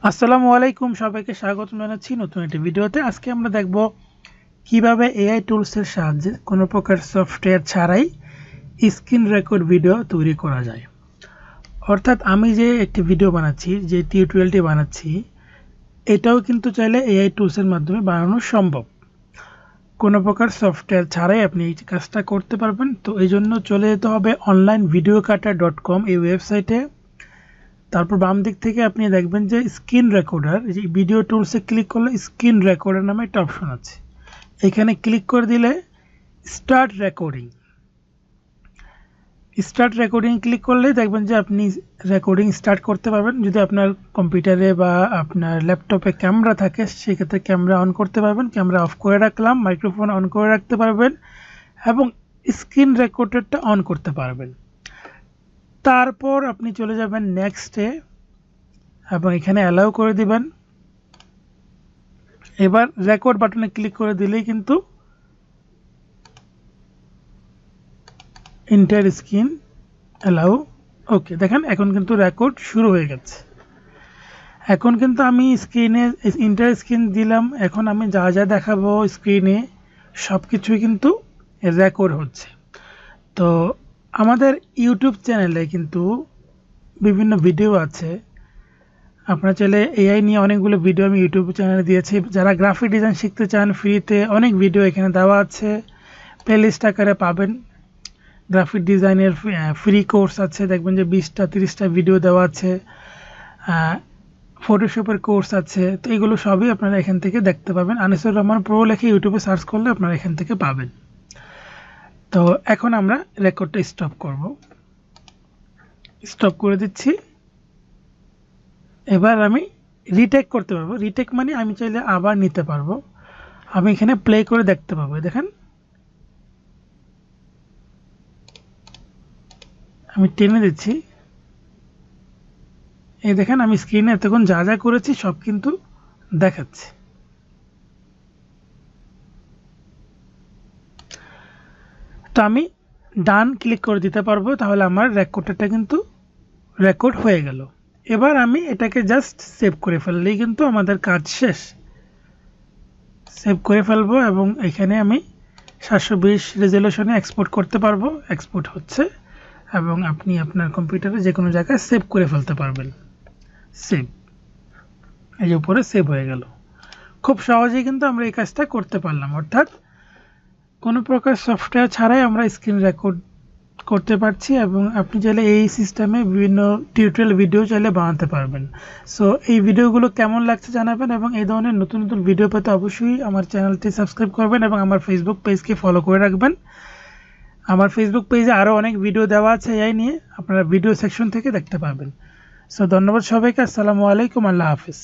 আসসালামু আলাইকুম, সবাইকে স্বাগত জানাচ্ছি নতুন একটি ভিডিওতে। আজকে আমরা দেখব কিভাবে এআই টুলসের সাহায্যে কোনো প্রকার সফটওয়্যার ছাড়াই স্ক্রিন রেকর্ড ভিডিও তৈরি করা যায়। অর্থাৎ আমি যে একটি ভিডিও বানাচ্ছি, যে টিউটোরিয়ালটি বানাচ্ছি, এটাও কিন্তু চাইলে এআই টুলসের মাধ্যমে বানানো সম্ভব। কোনো প্রকার সফটওয়্যার ছাড়াই আপনি এই কাজটা করতে পারবেন। তো এই জন্য চলে যেতে হবে onlinevideocutter.com এই ওয়েবসাইটে। তারপর বাম দিক থেকে আপনি দেখবেন যে স্ক্রিন রেকর্ডার, যে ভিডিও টুলসে ক্লিক করলে স্ক্রিন রেকর্ডার নামে একটা অপশন আছে। এখানে ক্লিক করে দিলে স্টার্ট রেকর্ডিং ক্লিক করলে দেখবেন যে আপনি রেকর্ডিং স্টার্ট করতে পারবেন। যদি আপনার কম্পিউটারে বা আপনার ল্যাপটপে ক্যামেরা থাকে, সেক্ষেত্রে ক্যামেরা অন করতে পারবেন, ক্যামেরা অফ করে রাখলাম, মাইক্রোফোন অন করে রাখতে পারবেন এবং স্ক্রিন রেকর্ডারটা অন করতে পারবেন। তারপর আপনি চলে যাবেন নেক্সটে এবং এখানে অ্যালাউ করে দিবেন। এবার রেকর্ড বাটনে ক্লিক করে দিলেই কিন্তু ইন্টার স্ক্রিন অ্যালাউ। ওকে, দেখেন এখন কিন্তু রেকর্ড শুরু হয়ে গেছে। এখন কিন্তু আমি স্ক্রিনে ইন্টার স্ক্রিন দিলাম। এখন আমি যা যা দেখাবো স্ক্রিনে সব কিছুই কিন্তু রেকর্ড হচ্ছে। তো আমাদের ইউটিউব চ্যানেলে কিন্তু বিভিন্ন ভিডিও আছে। আপনারা চাইলে এআই নিয়ে অনেকগুলো ভিডিও আমি ইউটিউব চ্যানেলে দিয়েছি। যারা গ্রাফিক ডিজাইন শিখতে চান, ফ্রিতে অনেক ভিডিও এখানে দেওয়া আছে, প্লেলিস্ট আকারে পাবেন। গ্রাফিক ডিজাইনের ফ্রি কোর্স আছে, দেখবেন যে 20টা 30টা ভিডিও দেওয়া আছে। ফটোশপের কোর্স আছে। তো এগুলো সবই আপনারা এখান থেকে দেখতে পাবেন। আনিসুর রহমান প্রো লিখে ইউটিউবে সার্চ করলে আপনারা এখান থেকে পাবেন। তো এখন আমরা রেকর্ডটা স্টপ করে দিচ্ছি। এবার আমি রিটেক করতে পারবো। রিটেক মানে আমি চাইলে আবার নিতে পারবো। আমি এখানে প্লে করে দেখতে পাবো। দেখেন আমি টেনে দিচ্ছি, এই দেখেন আমি স্ক্রিনে এতক্ষণ যা যা করেছি সব কিন্তু দেখাচ্ছে। তো আমি ডান ক্লিক করে দিতে পারবো, তাহলে আমার রেকর্ডটা কিন্তু রেকর্ড হয়ে গেল। এবার আমি এটাকে জাস্ট সেভ করে ফেললেই কিন্তু আমাদের কাজ শেষ। সেভ করে ফেলবো এবং এখানে আমি 720 রেজলিউশনে এক্সপোর্ট করতে পারবো। এক্সপোর্ট হচ্ছে এবং আপনি আপনার কম্পিউটারে যে কোনো জায়গায় সেভ করে ফেলতে পারবেন। সেভ, এই যে উপরে সেভ হয়ে গেল। খুব সহজেই কিন্তু আমরা এই কাজটা করতে পারলাম। অর্থাৎ কোনো প্রকার সফটওয়্যার ছাড়াই আমরা স্ক্রিন রেকর্ড করতে পারছি এবং আপনি চাইলে এই সিস্টেমে বিভিন্ন টিউটোরিয়াল ভিডিও চাইলে বানাতে পারবেন। সো এই ভিডিওগুলো কেমন লাগছে জানাবেন এবং এই ধরনের নতুন নতুন ভিডিও পেতে অবশ্যই আমার চ্যানেলটি সাবস্ক্রাইব করবেন এবং আমার ফেসবুক পেজকে ফলো করে রাখবেন। আমার ফেসবুক পেজে আরও অনেক ভিডিও দেওয়া আছে এআই নিয়ে, আপনারা ভিডিও সেকশন থেকে দেখতে পাবেন। সো ধন্যবাদ সবাইকে। আসসালামু আলাইকুম, আল্লাহ হাফিজ।